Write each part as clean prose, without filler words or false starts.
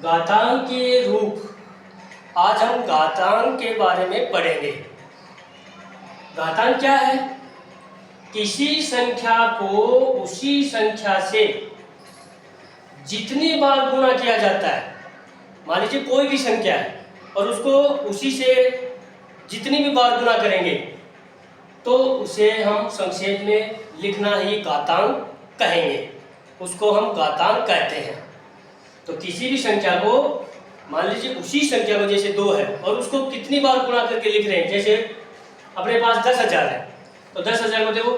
घातांक के रूप। आज हम घातांक के बारे में पढ़ेंगे। घातांक क्या है? किसी संख्या को उसी संख्या से जितनी बार गुणा किया जाता है, मान लीजिए कोई भी संख्या है और उसको उसी से जितनी भी बार गुणा करेंगे तो उसे हम संक्षेप में लिखना ही घातांक कहेंगे, उसको हम घातांक कहते हैं। तो किसी भी संख्या को, मान लीजिए उसी संख्या को, जैसे 2 है और उसको कितनी बार गुणा करके लिख रहे हैं, जैसे अपने पास 10,000 है तो 10,000 को देखो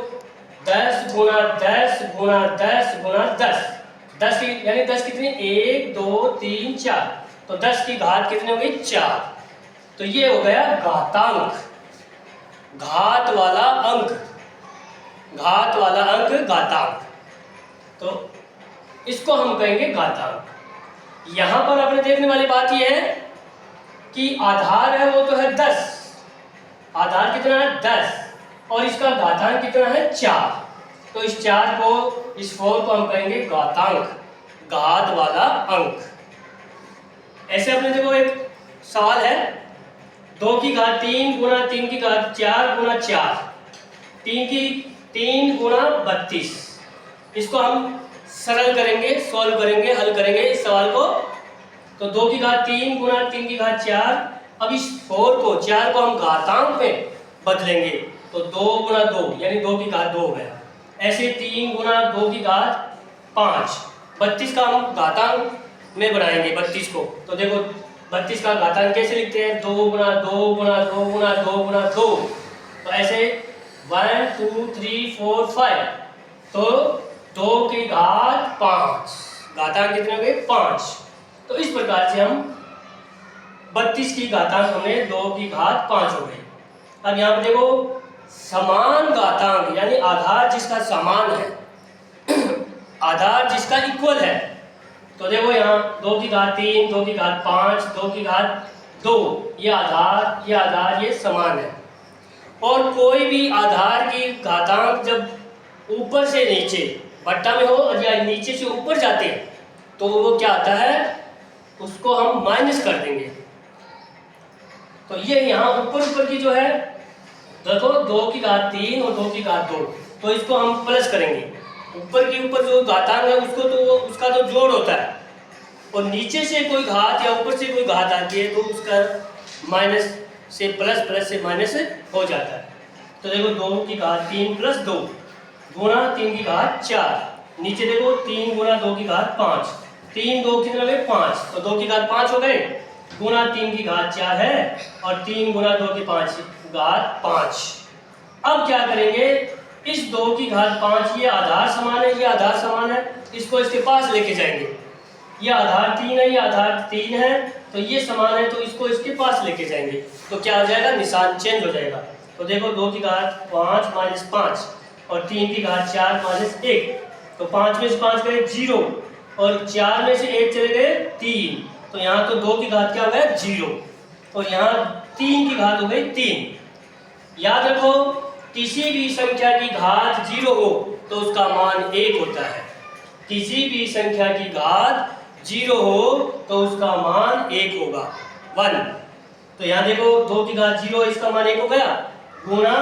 10 गुणा 10 गुणा 10 गुणा 10, 10 की यानी 10 कितनी, 1 2 3 4, तो 10 की घात कितनी हो गई, 4। तो ये हो गया घातांक, घात वाला अंक, घात वाला अंक घातांक। तो इसको हम कहेंगे घातांक। यहां पर आपने देखने वाली बात यह है कि आधार है वो तो है 10, आधार कितना है 10 और इसका घातांक कितना है 4। तो इस 4 को, इस 4 को हम कहेंगे घातांक, घात वाला अंक। ऐसे अपने देखो एक सवाल है, 2 की घात 3 गुणा 3 की घात 4 गुणा 4, 3 गुणा 32। इसको हम सरल करेंगे, सॉल्व करेंगे, हल करेंगे इस सवाल को। तो 2 की घात 3 गुणा 3 की घात 4, अब इस 4 को, 4 को हम घातांक में बदलेंगे तो 2 गुणा 2 यानी 2 की घात 2 हो गया। ऐसे 3 गुणा 2 की घात 5, 32 का हम घातांक में बनाएंगे 32 को। तो देखो 32 का घातांक कैसे लिखते हैं, 2 गुणा 2 गुणा 2 गुणा 2 गुणा 2। तो ऐसे 1 2 3 4 5, तो 2 की घात 5, घातांक कितने हो गए 5। तो इस प्रकार से हम 32 की घातांक हमें 2 की घात 5 हो गई। अब यहाँ पे देखो समान घातांक यानी आधार जिसका समान है आधार जिसका इक्वल है, तो देखो यहाँ 2 की घात 3, 2 की घात 5, 2 की घात 2, ये आधार ये समान है। और कोई भी आधार की घातांक जब ऊपर से नीचे बट्टा में हो या नीचे से ऊपर जाते हैं तो वो क्या आता है, उसको हम माइनस कर देंगे। तो ये यहाँ ऊपर की जो है, देखो 2 की घात 3 और 2 की घात 2, तो इसको हम प्लस करेंगे। ऊपर जो घातांक है उसको तो उसका तो जोड़ होता है, और नीचे से कोई घात या ऊपर से कोई घात आती है तो उसका माइनस से प्लस, प्लस से माइनस हो जाता है। तो देखो 2 की घात 3 प्लस 2 गुणा 3 की घात 4, नीचे देखो 3 गुणा 2 की घात 5, 3 2 कितने हो गए 5, तो 2 की घात 5 हो गए, गुणा 3 की घात 4 है और 3 गुणा 2 की 5 घात 5। अब क्या करेंगे, इस 2 की घात 5, ये आधार समान है, ये आधार समान है, इसको इसके पास लेके जाएंगे। ये आधार 3 है, ये आधार 3 है, तो ये समान है तो इसको इसके पास लेके जाएंगे। तो क्या हो जाएगा, निशान चेंज हो जाएगा। तो देखो 2 की घात 5 माइनस 5 और 3 की घात 4 माइनस 1, तो 5 में से 5 गए 0 और 4 में से 1 चले गए 3, तो यहाँ तो 2 की घात क्या हो गया 0 और यहाँ 3 की घात हो गई 3। याद रखो किसी भी संख्या की घात 0 हो तो उसका मान 1 होता है। किसी भी संख्या की घात 0 हो तो उसका मान 1 होगा, 1। तो यहाँ देखो 2 की घात 0 इसका मान 1 हो गया, गुणा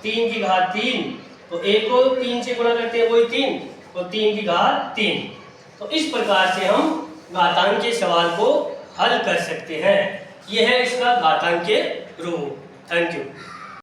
3 की घात 3, तो 1 को 3 से गुणा करते हैं वही 3, तो 3 की घात 3। तो इस प्रकार से हम घातांक के सवाल को हल कर सकते हैं। यह है इसका घातांक के रूप। Thank you.